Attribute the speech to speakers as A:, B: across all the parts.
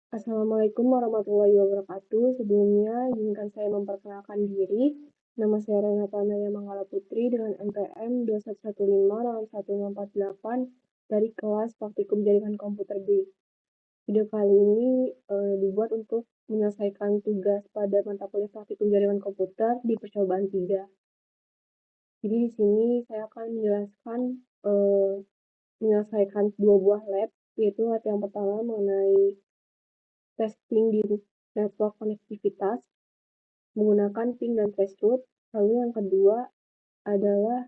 A: Assalamualaikum warahmatullahi wabarakatuh. Sebelumnya, izinkan saya memperkenalkan diri. Nama saya Renata Amelia Manggala Putri dengan NPM 2115 dari kelas Praktikum Jaringan Komputer B. Video kali ini dibuat untuk menyelesaikan tugas pada mata kuliah Praktikum Jaringan Komputer di percobaan 3. Jadi di sini saya akan menjelaskan menyelesaikan dua buah lab, yaitu lab yang pertama mengenai testing di network konektivitas menggunakan ping dan threshold. Lalu yang kedua adalah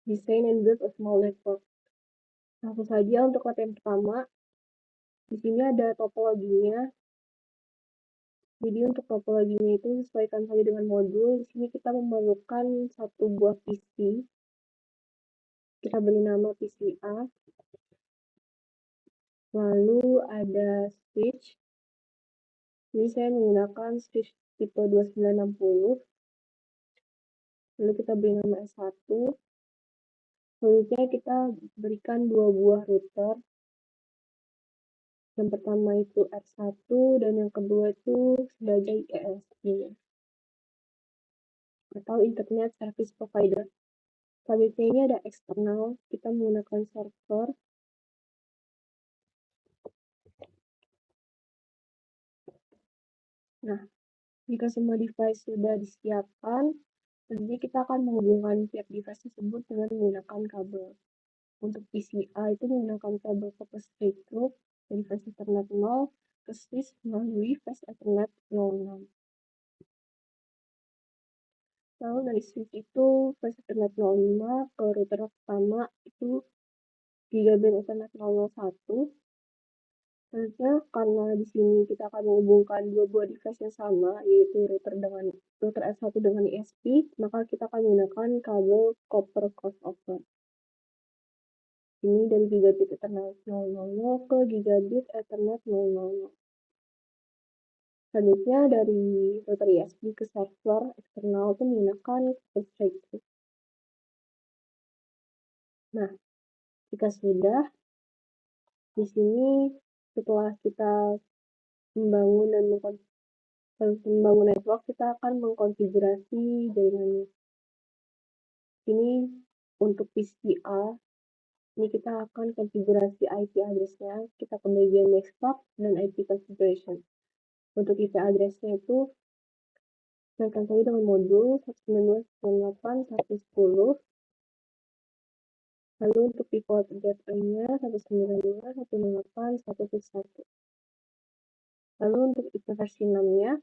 A: design and build a small network. Langsung saja untuk lab yang pertama. Di sini ada topologinya. Jadi untuk topologinya itu sesuaikan saja dengan modul. Di sini kita memerlukan satu buah PC. Kita beri nama PC A. Lalu ada switch. Ini saya menggunakan switch tipe 2960. Lalu kita beri nama S1. Selanjutnya kita berikan dua buah router. Yang pertama itu R1 dan yang kedua itu sebagai ESP atau Internet Service Provider. Selanjutnya ini ada eksternal, kita menggunakan server. Nah, jika semua device sudah disiapkan, selanjutnya kita akan menghubungkan tiap device tersebut dengan menggunakan kabel. Untuk PCI itu menggunakan kabel copper straight through dari flash Ethernet 0 ke switch melalui flash Ethernet 06. Lalu dari switch itu flash Ethernet 05 ke router pertama itu gigabit Ethernet 001. Selanjutnya karena di sini kita akan menghubungkan dua buah device yang sama, yaitu router S1 dengan ISP, maka kita akan menggunakan kabel copper crossover. Ini dari gigabit Ethernet 000 ke gigabit Ethernet 000. Selanjutnya dari router ISP ke server eksternal itu menggunakan copper straight through. Nah, jika sudah, di sini setelah kita membangun network, kita akan mengkonfigurasi jaringannya. Ini untuk PCA, ini kita akan konfigurasi IP address-nya, kita ke bagian desktop dan IP configuration. Untuk IP address-nya itu sesuaikan saja dengan modul 192.168.110. Lalu untuk default gateway-nya 192.168.161. Lalu untuk IP versi 6-nya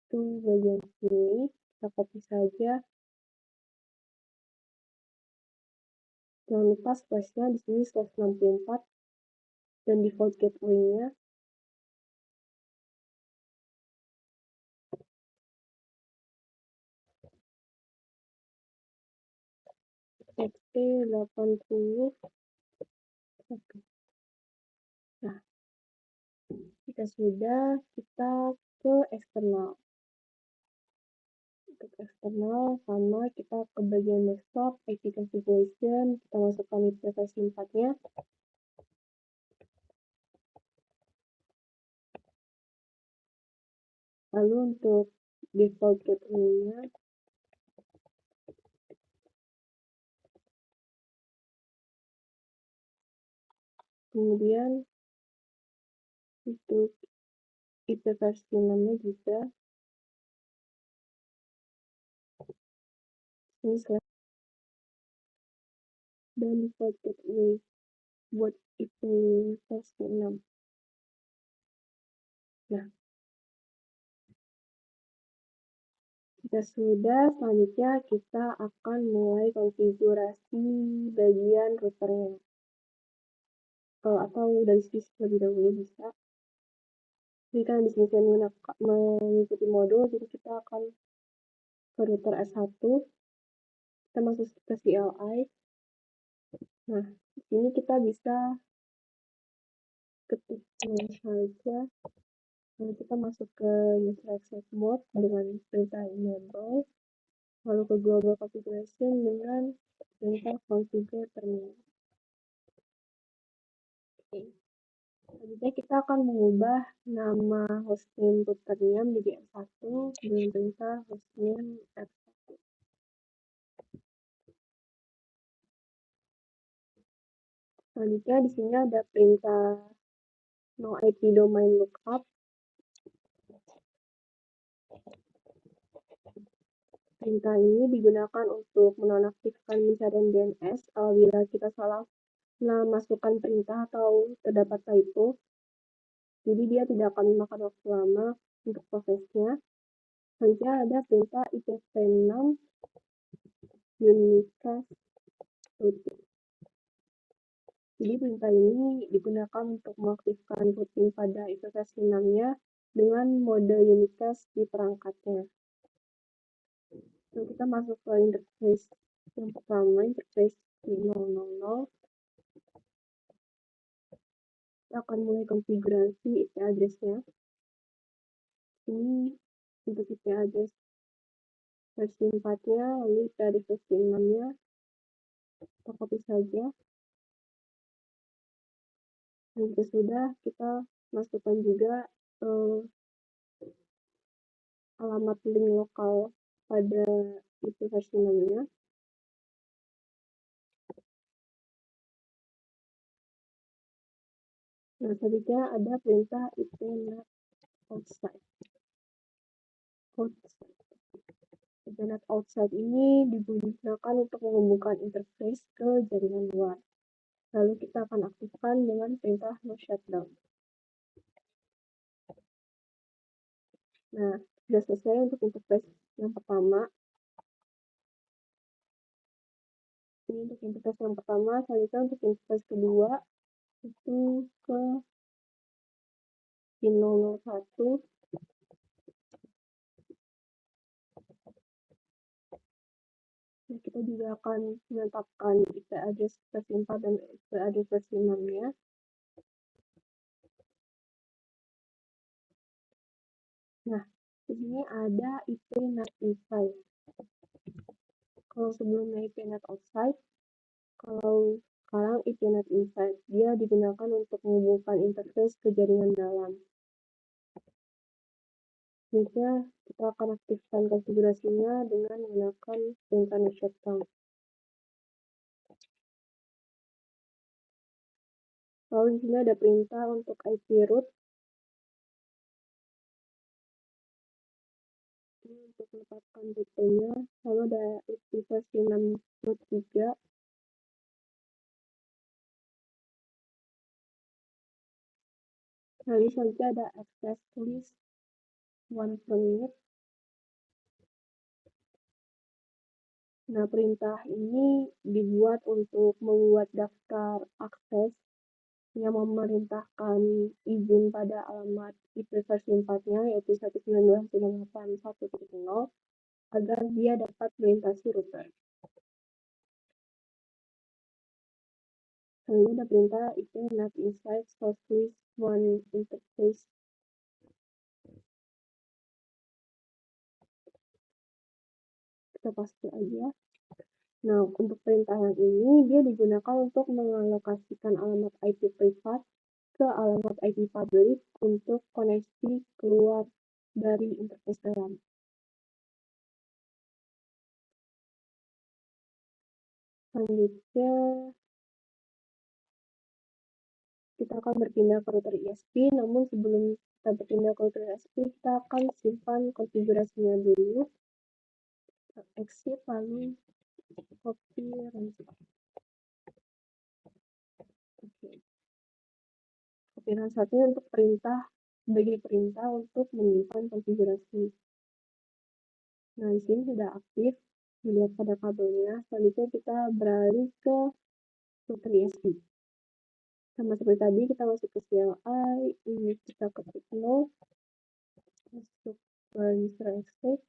A: itu bagian sini, kita copy saja. Jangan lupa slash-nya di sini /64 dan default gateway-nya XT80. Nah, jika sudah, kita ke eksternal. Untuk eksternal sama kita ke bagian desktop, IP configuration, kita masukkan IP versi 4-nya. Lalu untuk default gateway-nya kemudian untuk IP versi 6-nya juga ini slash dan default gateway buat IP versi 6. Nah, jika sudah, selanjutnya kita akan mulai konfigurasi bagian routernya. Atau dari sisi lebih dahulu bisa. Jadi kan di sini saya mengikuti modul, jadi kita akan ke router S1. Kita masuk ke CLI. Nah, di sini kita bisa ketik saja. Lalu kita masuk ke user access mode dengan perintah enable. Lalu ke global configuration dengan perintah configure terminal. Oke. Selanjutnya kita akan mengubah nama hostname routernya menjadi F1 dengan perintah hostname F1. Selanjutnya di sini ada perintah no IP domain lookup. Perintah ini digunakan untuk menonaktifkan pencarian DNS apabila kita salah memasukkan perintah atau terdapat typo. Jadi dia tidak akan memakan waktu lama untuk prosesnya. Selanjutnya ada perintah IPv6 unicast routing. Jadi perintah ini digunakan untuk mengaktifkan routing pada IPv6-nya dengan mode unicast di perangkatnya. Lalu kita masuk ke interface yang pertama, interface 000. Kita akan mulai konfigurasi IP address-nya. Ini untuk IP address versi 4-nya, lalu IP address versi 6-nya. Kita copy saja. Dan sudah kita masukkan juga alamat link lokal pada IP versi 6-nya. Nah, selanjutnya ada perintah ipnet outside. Ipnet outside ini digunakan untuk menghubungkan interface ke jaringan luar. Lalu kita akan aktifkan dengan perintah no shutdown. Nah, sudah selesai untuk interface yang pertama. Ini untuk interface yang pertama, selanjutnya untuk interface kedua itu ke pin 001. Nah, kita juga akan menetapkan IP address versi 4 dan IP address versi 6-nya. Nah, di sini ada IP NAT inside. Kalau sebelumnya IP NAT outside, kalau sekarang IP NAT inside, dia digunakan untuk menghubungkan interface ke jaringan dalam. Selanjutnya, kita akan aktifkan konfigurasinya dengan menggunakan perintah no shutdown. Lalu di sini ada perintah untuk IP root. Ini untuk menetapkan rutenya. Lalu ada IP versi 6.3. Lalu selanjutnya ada access list 1 per minute. Nah, perintah ini dibuat untuk membuat daftar akses yang memerintahkan izin pada alamat IP versi 4-nya, yaitu 192.168.1.0, agar dia dapat melintasi router. Selanjutnya ada perintah IP NAT inside source list 1 interface. Kita paste aja. Nah, untuk perintah yang ini, dia digunakan untuk mengalokasikan alamat IP privat ke alamat IP public untuk koneksi keluar dari interface dalam. Selanjutnya, kita akan berpindah ke router ISP, namun sebelum kita berpindah ke router ISP, kita akan simpan konfigurasinya dulu. Exit, lalu copy ransom. Oke. Copy ransom untuk perintah, sebagai perintah untuk menyimpan konfigurasi. Nah, di sini sudah aktif, dilihat pada kabelnya. Selanjutnya kita beralih ke router ISP. Sama seperti tadi, kita masuk ke CLI, ini kita ketik no, masuk ke user exit,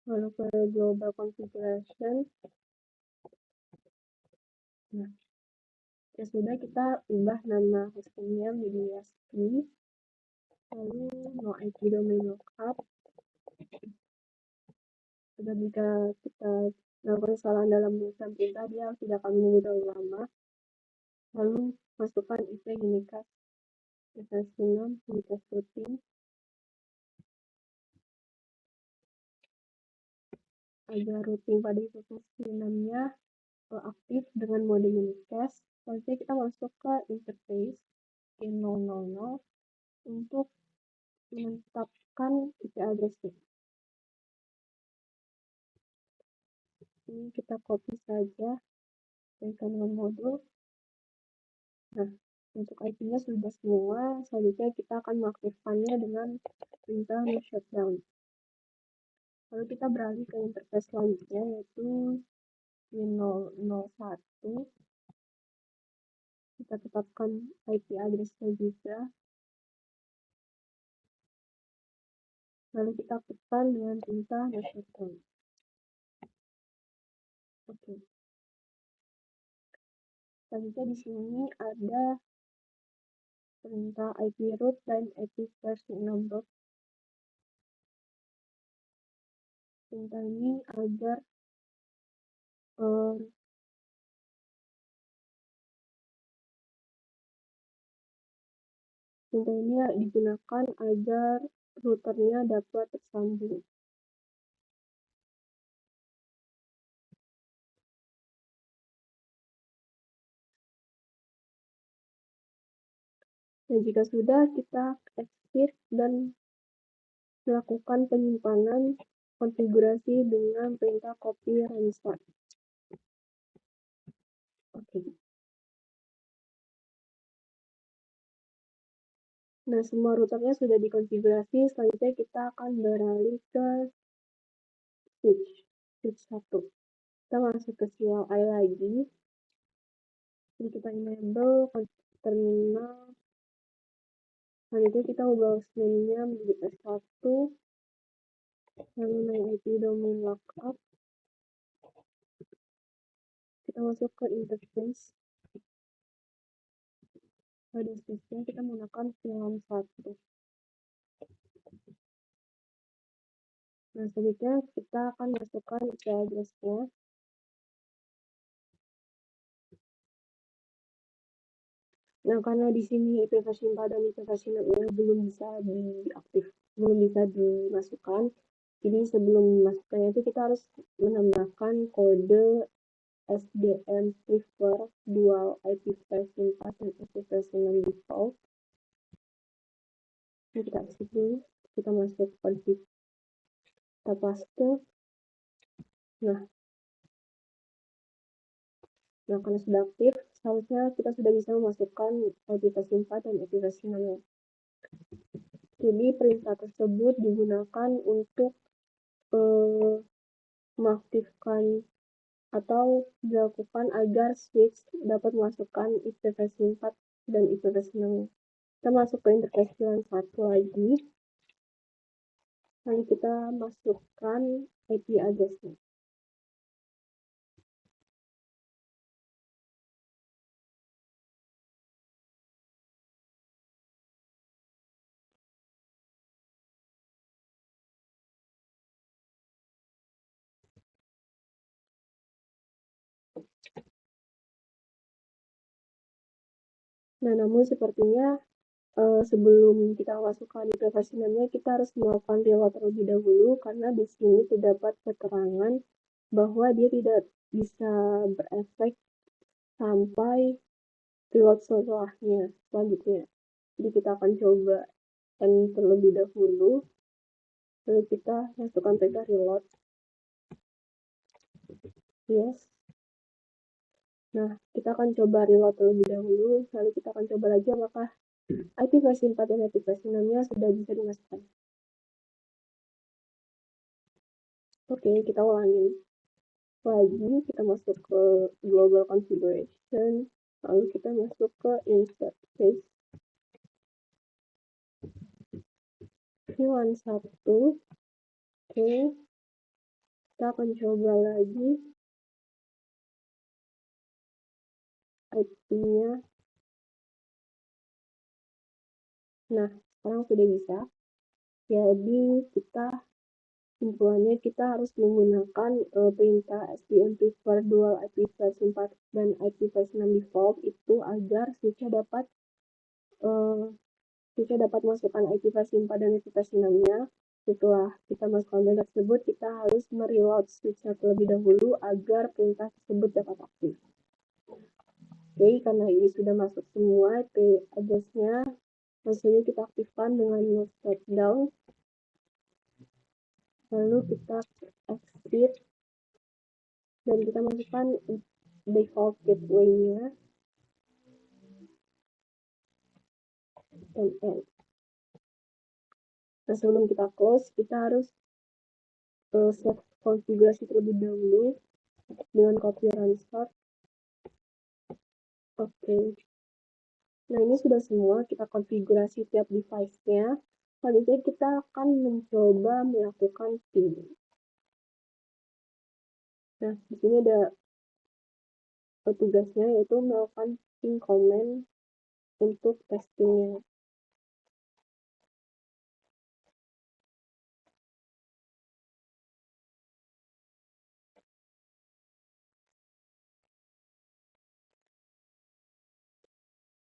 A: lalu ke global configuration. Nah, ya sudah, kita ubah nama hostingnya menjadi ISP, lalu no IP domain lookup. Dan jika kita melakukan kesalahan dalam menuliskan perintah, dia tidak akan menunggu terlalu lama. Lalu masukkan IP unicast versi 6 di tes rutin agar routing pada versi 6-nya aktif dengan mode unit test. Selanjutnya kita masuk ke interface in 000 untuk menetapkan IP address-nya. Ini kita copy saja dari kandungan modul. Nah, untuk IP-nya sudah semua, selanjutnya kita akan mengaktifkannya dengan perintah no shutdown. Lalu kita beralih ke interface selanjutnya, yaitu Win001. Kita tetapkan IP address-nya juga. Lalu kita aktifkan dengan perintah no shutdown. Oke. Selanjutnya di sini ada perintah IP root dan IP versi 6. Perintah ini agar perintah ini digunakan agar routernya dapat tersambung. Dan jika sudah, kita exit dan melakukan penyimpanan konfigurasi dengan perintah copy restart. Oke. Nah, semua routernya sudah dikonfigurasi. Selanjutnya kita akan beralih ke switch 1. Kita masuk ke CLI lagi. Jadi kita enable terminal. Selanjutnya kita ubah name-nya menjadi S1. Lalu main IP domain lookup. Kita masuk ke interface. Pada switch-nya kita menggunakan VLAN 1. Nah, selanjutnya kita akan masukkan IP address-nya. Nah, karena di sini IP versi 4 dan IP versi 6 belum bisa dimasukkan. Jadi sebelum memasukkannya itu kita harus menambahkan kode SDN prefer dual IP versi 4 dan IP versi 6 default. Ini kita isi dulu. Kita masuk config. Kita paste. Nah, karena sudah aktif, seharusnya kita sudah bisa memasukkan IP versi 4 dan IP versi 6. Jadi perintah tersebut digunakan untuk mengaktifkan atau dilakukan agar switch dapat memasukkan IP versi 4 dan IP versi 6. Kita masuk ke interface VLAN 1 lagi. Lalu kita masukkan IP address-nya. Nah, namun sepertinya sebelum kita masukkan IP versi 6-nya, kita harus melakukan reload terlebih dahulu karena di sini terdapat keterangan bahwa dia tidak bisa berefek sampai reload selanjutnya. Jadi kita akan coba end terlebih dahulu, lalu kita masukkan perintah reload. Yes. Nah, kita akan coba reload terlebih dahulu, lalu kita akan coba lagi apakah IP versi 4 dan IP versi 6-nya sudah bisa dimasukkan. Oke, kita ulangin lagi. Kita masuk ke global configuration, lalu kita masuk ke insert case VLAN 1. Oke, kita akan coba lagi IP-nya. Nah, sekarang sudah bisa. Jadi kesimpulannya kita harus menggunakan perintah SDN prefer dual IP versi 4 dan IP versi 6 default itu agar switch dapat Kita dapat masukkan IP versi 4 dan IP versi 6-nya. Setelah kita masukkan data tersebut, kita harus mereload switch-nya terlebih dahulu agar perintah tersebut dapat aktif. Oke, karena ini sudah masuk semua IP address-nya, langsung kita aktifkan dengan step down. Lalu kita exit dan kita masukkan default gateway-nya dan end. Nah, sebelum kita close, kita harus set konfigurasi terlebih dahulu dengan copy run start. Oke. Nah, ini sudah semua, kita konfigurasi tiap device-nya. Selanjutnya kita akan mencoba melakukan ping. Nah, di sini ada tugasnya, yaitu melakukan ping command untuk testingnya.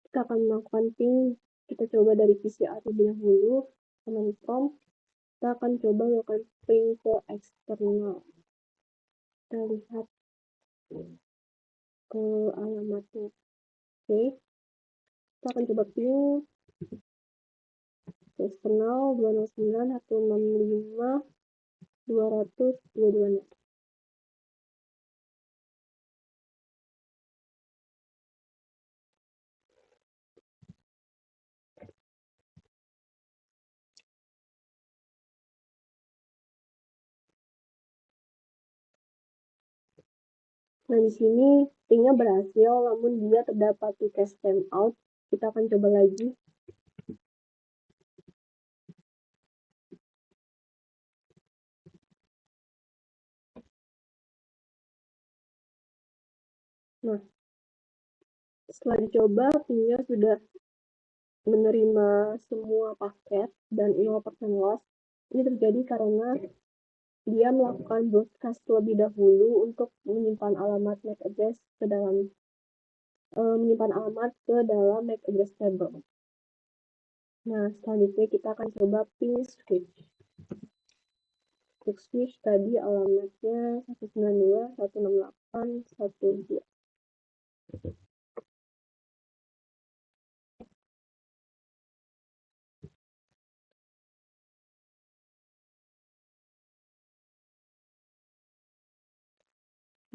A: Kita akan melakukan ping, kita coba dari PCR terlebih dahulu, command prompt. Kita akan coba melakukan ping ke eksternal. Kita lihat ke alamatnya. Oke, kita akan coba ping ke eksternal 209.165.200.226. Nah, di sini pingnya berhasil, namun dia terdapat request timeout. Kita akan coba lagi. Nah, setelah dicoba, pingnya sudah menerima semua paket dan 0% loss. Ini terjadi karena dia melakukan broadcast terlebih dahulu untuk menyimpan alamat MAC address ke dalam MAC address table. Nah, selanjutnya kita akan coba ping switch. Untuk switch tadi alamatnya 192.168.1.2.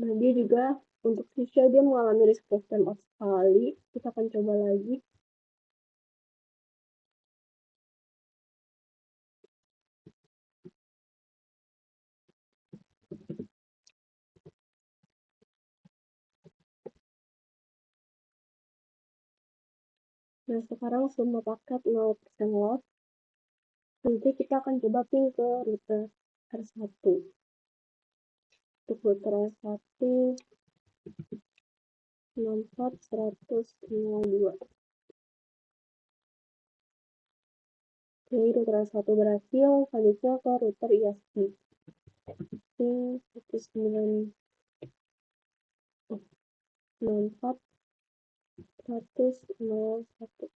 A: Nah, dia juga untuk switch dia mengalami request timeout sekali. Kita akan coba lagi. Nah, sekarang semua paket 0% loss. Nanti kita akan coba ping ke router R1. Untuk router R1 64.100.02. Jadi router R1 berhasil, selanjutnya ke router ISP. Ping 194.100.01.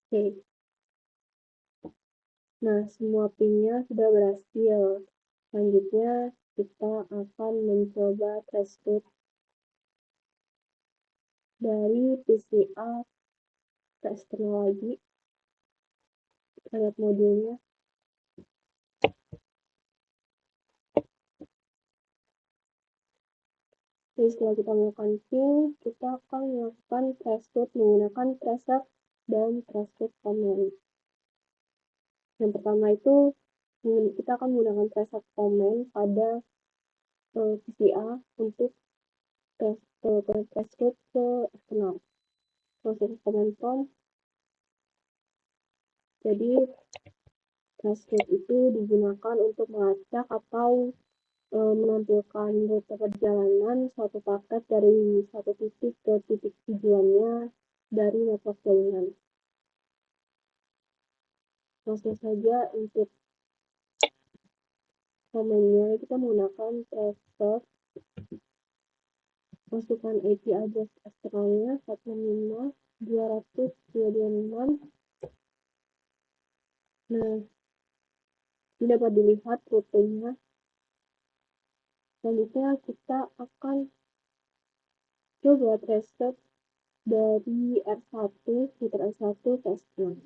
A: Oke. Nah, semua pingnya sudah berhasil. Selanjutnya, kita akan mencoba threshold dari PCA ke eksternal lagi. Kita lihat modulnya. Jadi setelah kita melakukan ping, kita akan melakukan threshold menggunakan tracer dan threshold command. Yang pertama itu kita akan menggunakan tracer command pada PCA untuk threshold ke eksternal. Proses command prompt. Jadi threshold itu digunakan untuk melacak atau menampilkan rute perjalanan suatu paket dari satu titik ke titik tujuannya dari network jaringan. Langsung saja untuk command-nya kita menggunakan tracer masukkan IP address eksternalnya 165.200.226. Nah, ini dapat dilihat rutenya. Selanjutnya kita akan coba reset dari R1, router R1 ke S1.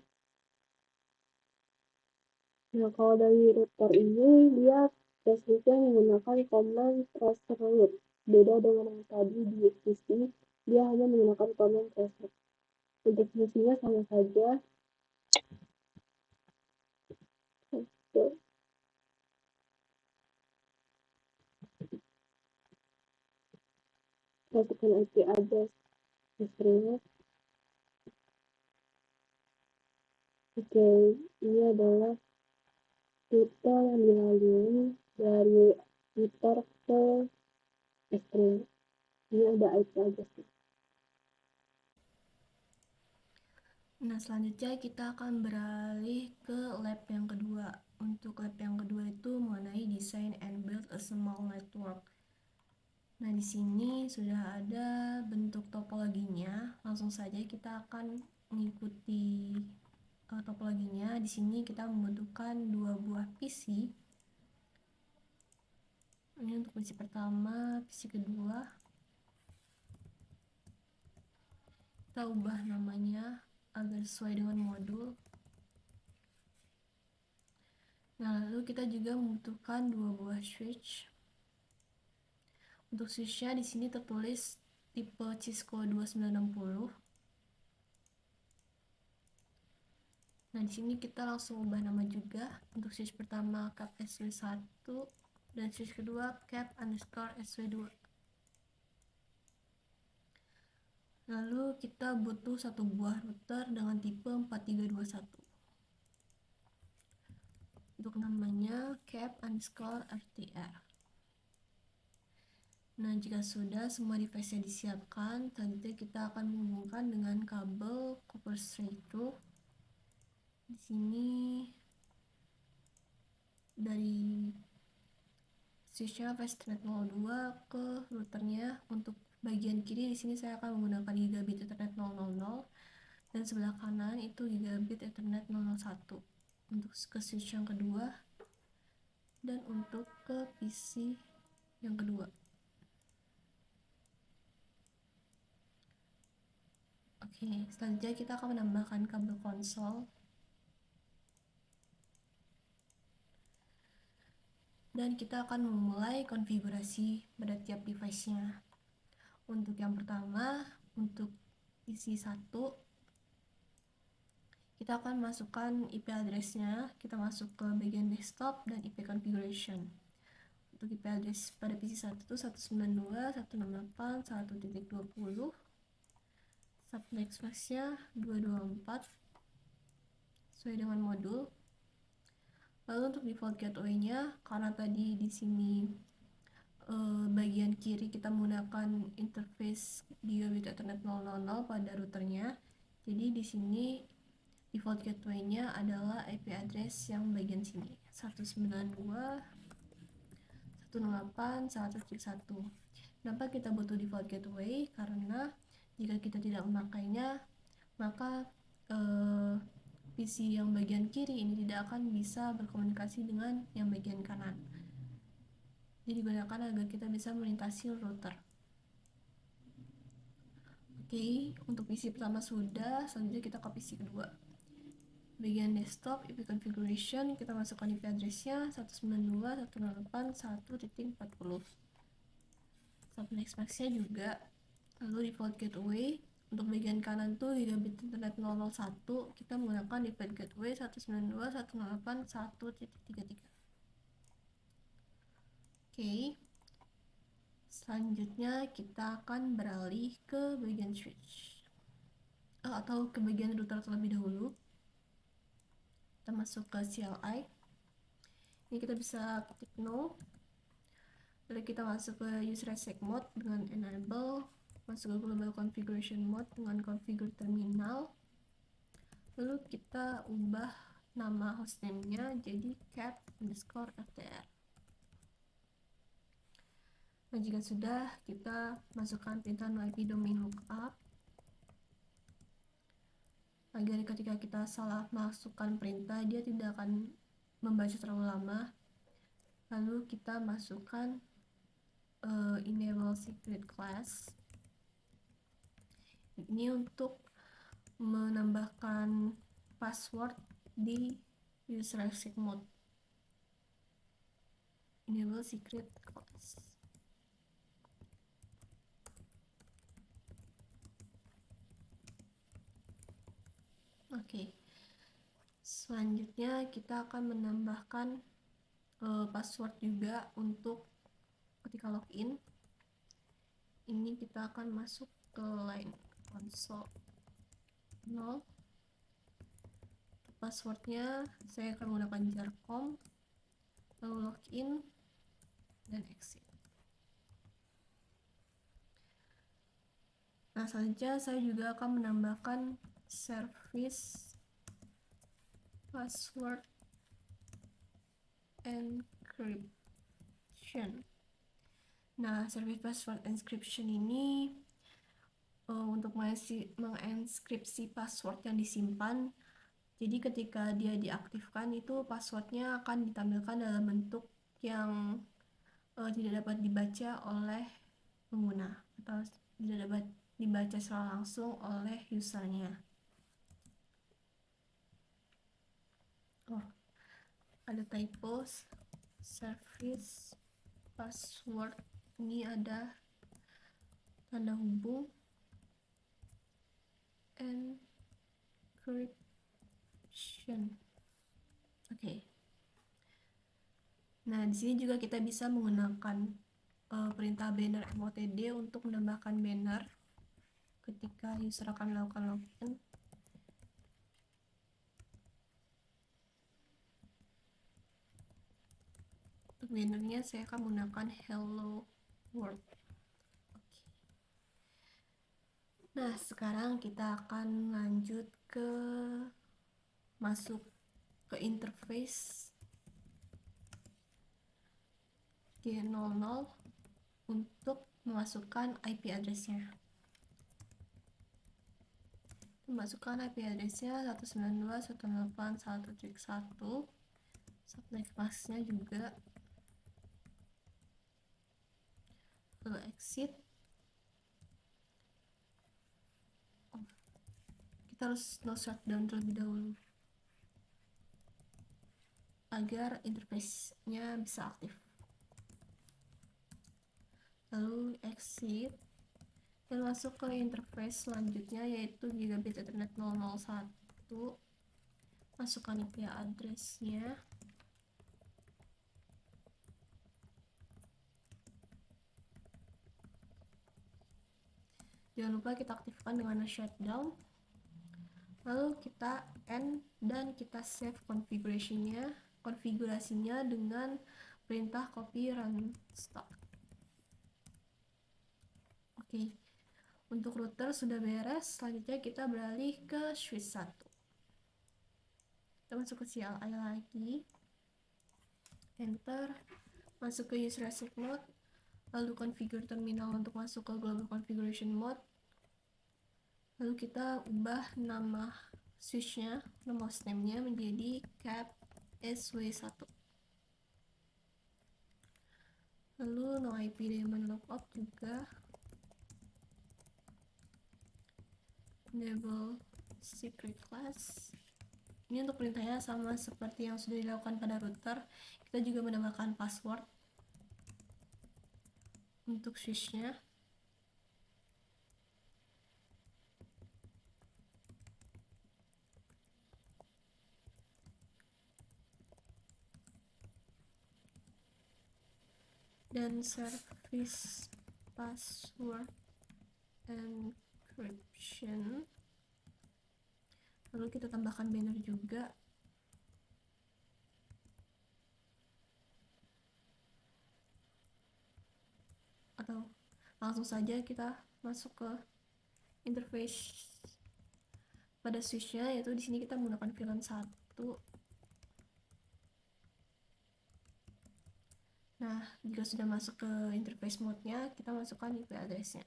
A: Nah, kalau dari router ini, dia resetnya menggunakan command tracer root. Beda dengan yang tadi di existing, dia hanya menggunakan command tracer. Untuk fungsinya sama saja. Masukkan IP address refernya. Oke, ini adalah rute yang dilalui dari router ke S3. Ini ada IP address.
B: Nah, selanjutnya kita akan beralih ke lab yang kedua. Untuk lab yang kedua itu mengenai design and build a small network. Nah, di sini sudah ada bentuk topologinya. Langsung saja kita akan mengikuti topologinya. Di sini kita membutuhkan 2 buah PC. Ini untuk PC pertama, PC kedua. Kita ubah namanya agar sesuai dengan modul. Nah, lalu kita juga membutuhkan 2 buah switch. Untuk switchnya di sini tertulis tipe Cisco 2960. Nah, di sini kita langsung ubah nama juga. Untuk switch pertama cap SW1 dan switch kedua cap_SW2. Lalu kita butuh 1 buah router dengan tipe 4321. Untuk namanya cap_RTR. Nah, jika sudah semua device-nya disiapkan, selanjutnya kita akan menghubungkan dengan kabel copper straight through. Di sini dari switchnya Ethernet 02 ke routernya. Untuk bagian kiri di sini saya akan menggunakan gigabit Ethernet 000 dan sebelah kanan itu gigabit Ethernet 001 untuk ke switch yang kedua dan untuk ke PC yang kedua. Oke, selanjutnya kita akan menambahkan kabel konsol. Dan kita akan memulai konfigurasi pada tiap device-nya. Untuk yang pertama, untuk PC 1, kita akan masukkan IP address-nya. Kita masuk ke bagian desktop dan IP configuration. Untuk IP address pada PC 1 itu 192.168.1.20. Subnext mask-nya 224 sesuai dengan modul. Lalu untuk default gateway-nya, karena tadi di sini bagian kiri kita menggunakan interface gigabit Ethernet 000 pada routernya. Jadi di sini default gateway-nya adalah IP address yang bagian sini 192.168.1.1. Kenapa kita butuh default gateway? Karena jika kita tidak memakainya, maka PC yang bagian kiri ini tidak akan bisa berkomunikasi dengan yang bagian kanan. Jadi digunakan agar kita bisa melintasi router. Oke, untuk PC pertama sudah, selanjutnya kita ke PC kedua. Bagian desktop, IP configuration, kita masukkan IP address-nya 192.168.1.40. Subnext mask-nya juga. Lalu default gateway, untuk bagian kanan tuh gigabit internet 001, kita menggunakan default gateway 192.168.1.33. Oke. Selanjutnya kita akan beralih ke bagian switch atau ke bagian router terlebih dahulu. Kita masuk ke CLI. Ini kita bisa ketik no. Lalu kita masuk ke user reset mode dengan enable, masuk ke global configuration mode dengan configure terminal. Lalu kita ubah nama hostname-nya jadi cap_RTR. Nah, jika sudah, kita masukkan perintah noip domain lookup agar ketika kita salah masukkan perintah, dia tidak akan membaca terlalu lama. Lalu kita masukkan enable secret class. Ini untuk menambahkan password di user exit mode. Enable secret class. Oke. Selanjutnya kita akan menambahkan password juga untuk ketika login. Ini kita akan masuk ke line console 0. Passwordnya saya akan menggunakan jarcom, lalu login dan exit. Nah, selanjutnya saya juga akan menambahkan service password encryption. Nah, service password encryption ini untuk menginskripsi password yang disimpan. Jadi ketika dia diaktifkan, itu passwordnya akan ditampilkan dalam bentuk yang tidak dapat dibaca oleh pengguna atau tidak dapat dibaca secara langsung oleh usernya. Ada typo. Service password ini ada tanda hubung encryption. Oke. Nah, di sini juga kita bisa menggunakan perintah banner motd untuk menambahkan banner ketika user akan melakukan login. Untuk bannernya saya akan menggunakan hello world. Nah, sekarang kita akan lanjut ke masuk ke interface G00 untuk memasukkan IP address-nya. Masukkan IP address-nya 192.168.1.1. Subnext mask-nya juga. Lalu exit. Kita harus no shutdown terlebih dahulu agar interface-nya bisa aktif. Lalu exit dan masuk ke interface selanjutnya, yaitu Gigabit Ethernet 001. Masukkan IP address-nya. Jangan lupa kita aktifkan dengan shutdown. Lalu kita end dan kita save konfigurasinya dengan perintah copy run start. Oke. Untuk router sudah beres. Selanjutnya kita beralih ke switch 1. Kita masuk ke CLI lagi. Enter. Masuk ke user exit mode. Lalu configure terminal untuk masuk ke global configuration mode. Lalu kita ubah nama switch-nya, nama hostname-nya menjadi cap SW1. Lalu no IP daemon logout juga. Enable secret class. Ini untuk perintahnya sama seperti yang sudah dilakukan pada router. Kita juga menambahkan password untuk switch-nya. Dan service password encryption. Lalu kita tambahkan banner juga. Atau langsung saja kita masuk ke interface pada switch-nya, yaitu di sini kita menggunakan VLAN 1. Nah, jika sudah masuk ke interface mode-nya, kita masukkan IP address-nya.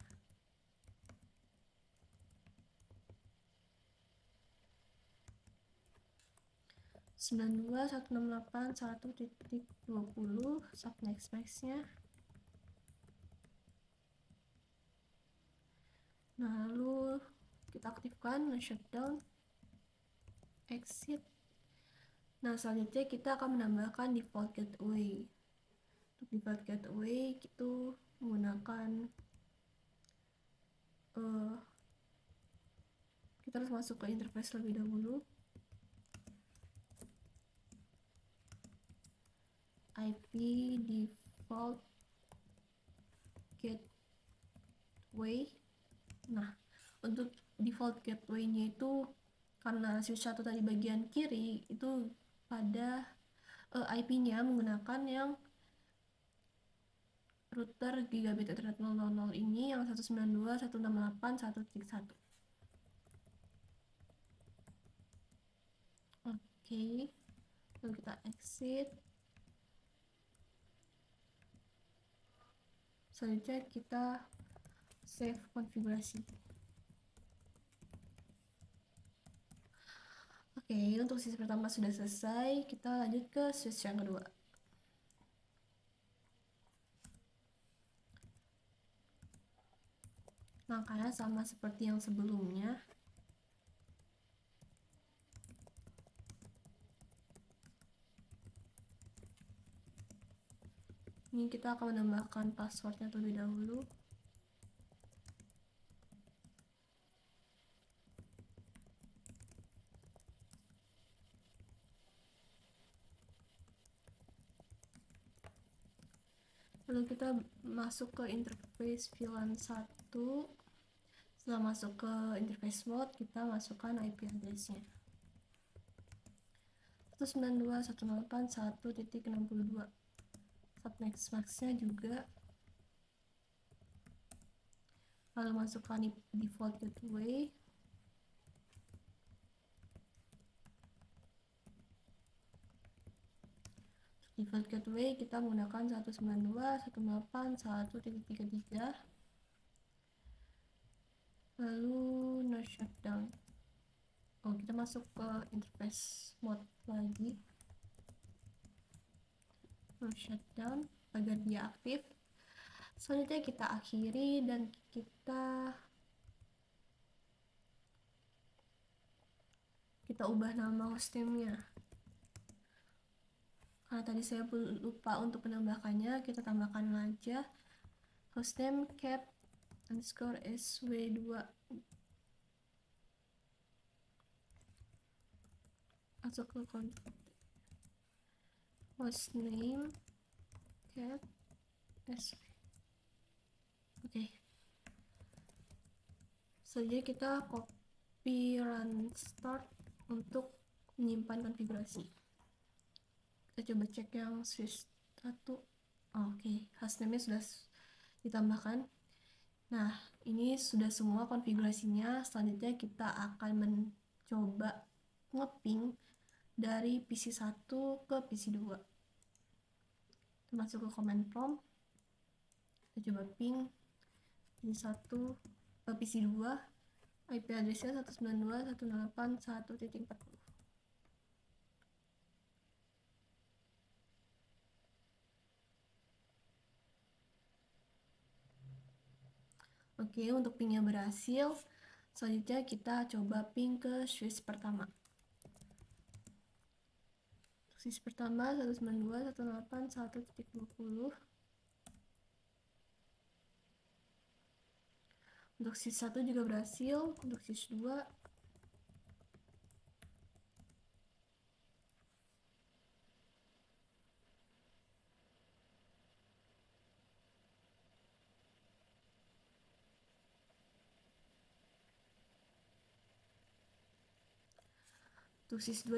B: subnext max-nya. Nah, lalu kita aktifkan shutdown, exit. Nah, selanjutnya kita akan menambahkan default gateway. Untuk default gateway itu menggunakan kita harus masuk ke interface lebih dahulu. IP default gateway. Nah, untuk default gateway-nya itu karena switch 1 tadi bagian kiri itu pada IP-nya menggunakan yang router gigabit ethernet 000 ini yang 192.168.1.1. Oke, lalu kita exit. Selanjutnya kita save konfigurasi. Oke, untuk switch pertama sudah selesai, kita lanjut ke switch yang kedua. Langkahnya sama seperti yang sebelumnya. Ini kita akan menambahkan passwordnya terlebih dahulu. Lalu kita masuk ke interface VLAN 1. Setelah masuk ke interface mode, kita masukkan IP address-nya. 192.168.1.62. Subnext max-nya juga. Lalu masukkan default gateway. Default gateway kita menggunakan 192.168.1.33. Lalu no shutdown. Kita masuk ke interface mode lagi. No shutdown agar dia aktif. Selanjutnya kita akhiri dan kita ubah nama hostname-nya. Karena tadi saya lupa untuk menambahkannya, kita tambahkan aja hostname cat_sw2. Masuk ke hostname cat sw. Oke. Selanjutnya kita copy run start untuk menyimpan konfigurasi. Kita coba cek yang switch 1. Oke, hostname-nya sudah ditambahkan. Nah, ini sudah semua konfigurasinya. Selanjutnya kita akan mencoba ngeping dari PC 1 ke PC 2. Kita masuk ke command prompt. Kita coba ping PC 1 ke PC 2. IP address-nya 192.168.1.40. Oke, untuk pingnya berhasil. Selanjutnya kita coba ping ke switch pertama. Switch pertama 192.168.1.20. Untuk switch 1 juga berhasil. Untuk switch 2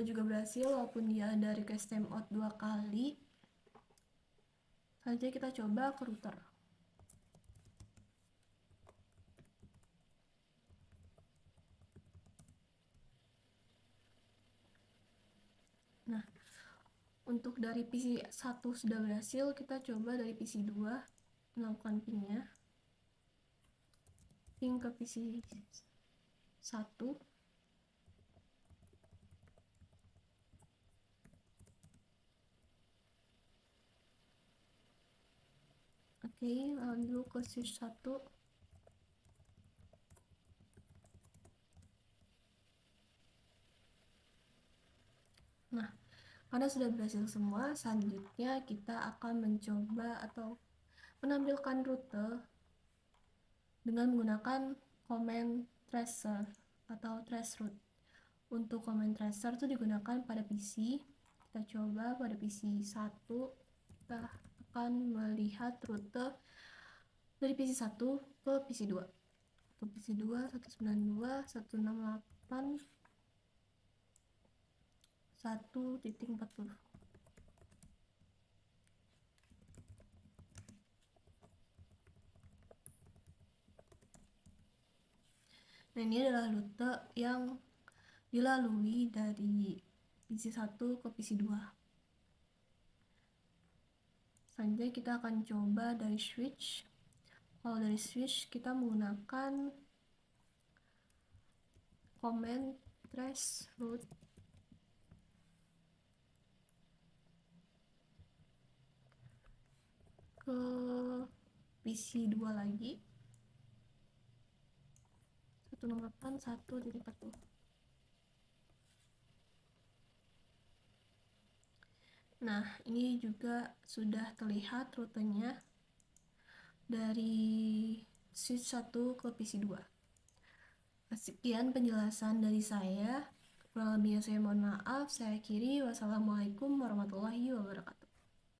B: juga berhasil walaupun dia ada request timeout 2 kali. Selanjutnya kita coba ke router. Nah, Untuk dari PC 1 sudah berhasil, kita coba dari PC 2 melakukan pingnya. Ping ke PC 1. Oke, lalu ke switch 1. Nah, karena sudah berhasil semua, selanjutnya kita akan mencoba atau menampilkan rute dengan menggunakan command tracer atau traceroute. Untuk command tracer itu digunakan pada PC. Kita coba pada PC 1, kita akan melihat rute dari PC 1 ke PC 2. Untuk PC 2 192.168 1.40. Nah, ini adalah rute yang dilalui dari PC 1 ke PC 2. Selanjutnya kita akan coba dari switch. Kalau dari switch kita menggunakan command traceroute ke PC 2 lagi 168.1.40. Nah, ini juga sudah terlihat rutenya dari switch 1 ke PC 2. Sekian penjelasan dari saya. Kurang lebihnya saya mohon maaf. Saya akhiri. Wassalamualaikum warahmatullahi wabarakatuh.